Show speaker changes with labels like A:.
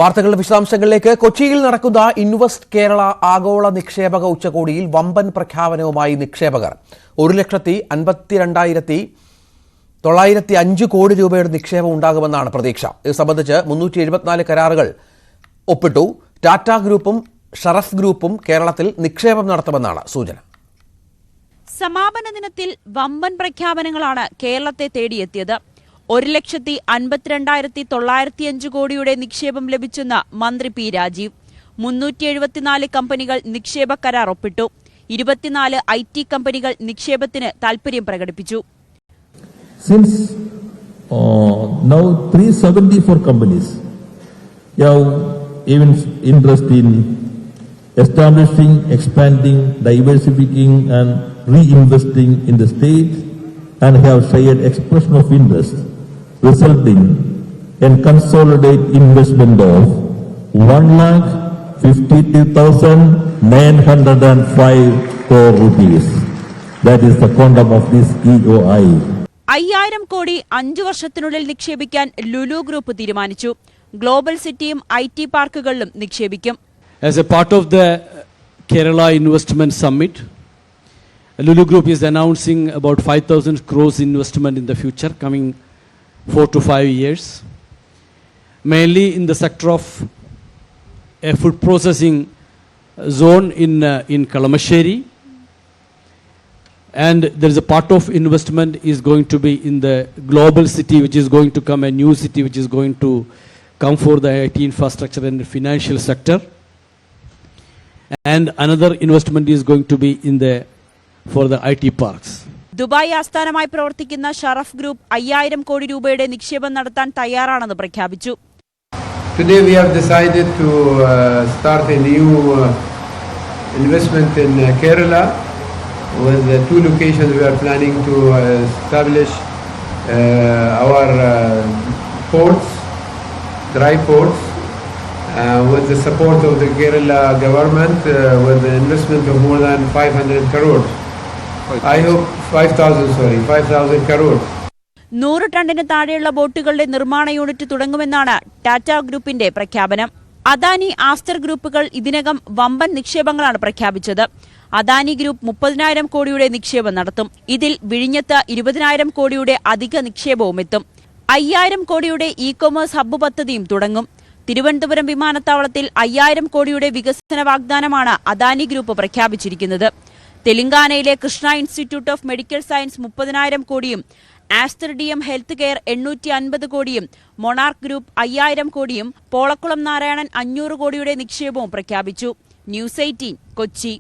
A: വാർത്തകളുടെ വിശദാംശങ്ങളിലേക്ക്. കൊച്ചിയിൽ നടക്കുന്ന ഇൻവെസ്റ്റ് കേരള ആഗോള നിക്ഷേപക ഉച്ചകോടിയിൽ വമ്പൻ പ്രഖ്യാപനവുമായി നിക്ഷേപകർ. 1,52,905 കോടി രൂപയുടെ നിക്ഷേപം ഉണ്ടാകുമെന്നാണ് പ്രതീക്ഷ. ഇത് സംബന്ധിച്ച് 374 കരാറുകൾ ഒപ്പിട്ടു. ടാറ്റ ഗ്രൂപ്പും ഷറഫ് ഗ്രൂപ്പും കേരളത്തിൽ നിക്ഷേപം നടത്തുമെന്നാണ് സൂചന.
B: സമാപന ദിനത്തിൽ വമ്പൻ പ്രഖ്യാപനങ്ങളാണ് കേരളത്തെ തേടിയെത്തിയത്. 1,52,905 കോടിയുടെ നിക്ഷേപം ലഭിച്ചെന്ന് മന്ത്രി പി രാജീവ്. 374 കമ്പനികൾ നിക്ഷേപ കരാർ ഒപ്പിട്ടു. 24 IT കമ്പനികൾ നിക്ഷേപത്തിന് താൽപര്യം പ്രകടിപ്പിച്ചു.
C: Since now 374 companies have even interest in establishing, expanding, diversifying and reinvesting in the state and have shared expression of interest, resulting in consolidated investment of 1,52,905 crore rupees. That is the quantum of this EOI.
B: 5000 കോടി 5 വർഷത്തിനുള്ളിൽ നിക്ഷേപിക്കാൻ Lulu group തീരുമാനിച്ചു. Global സിറ്റിയും IT പാർക്കുകളിലും നിക്ഷേപിക്കും.
D: As a part of the Kerala Investment Summit, Lulu Group is announcing about 5,000 crores investment in the future, coming 4 to 5 years, mainly in the sector of a food processing zone in Kalamasheri, and there is a part of investment is going to be in the global city, which is going to come, a new city which is going to come for the IT infrastructure and the financial sector, and another investment is going to be in the for the IT parks.
B: Dubai ആസ്ഥാനമായി പ്രവർത്തിക്കുന്ന Sharaf group 5000 കോടി രൂപയുടെ നിക്ഷേപം നടത്താൻ തയ്യാറാണെന്ന് പ്രഖ്യാപിച്ചു.
E: Today we have decided to start a new investment in Kerala with 2 locations. We are planning to establish our ports, dry ports, with the support of the Kerala government, with an investment of more than 500 crores. I hope 5,000 crores.
B: 100 ടണ്ണിന് താഴെയുള്ള ബോട്ടുകളുടെ നിർമ്മാണ unit തുടങ്ങുമെന്നാണ് Tata ഗ്രൂപ്പിന്റെ പ്രഖ്യാപനം. Adani, Aster ഗ്രൂപ്പുകൾ ഇതിനകം വമ്പൻ നിക്ഷേപങ്ങളാണ് പ്രഖ്യാപിച്ചത്. Adani group 30,000 കോടിയുടെ നിക്ഷേപം നടത്തും. ഇതിൽ വിഴിഞ്ഞത്ത് 20,000 കോടിയുടെ അധിക നിക്ഷേപവും എത്തും. 5,000 കോടിയുടെ ഇ-കൊമേഴ്സ് ഹബ്ബ് പദ്ധതിയും തുടങ്ങും. തിരുവനന്തപുരം വിമാനത്താവളത്തിൽ 5,000 കോടിയുടെ വികസന വാഗ്ദാനമാണ് അദാനി ഗ്രൂപ്പ് പ്രഖ്യാപിച്ചിരിക്കുന്നത്. തെലങ്കാനയിലെ Krishna institute of medical science 30,000 കോടിയും ആസ്റ്റർ DM ഹെൽത്ത് കെയർ 850 കോടിയും മൊണാർക്ക് ഗ്രൂപ്പ് 5,000 കോടിയും പോളക്കുളം നാരായണൻ 500 കോടിയുടെ നിക്ഷേപവും പ്രഖ്യാപിച്ചു. ന്യൂസ് 18 കൊച്ചി.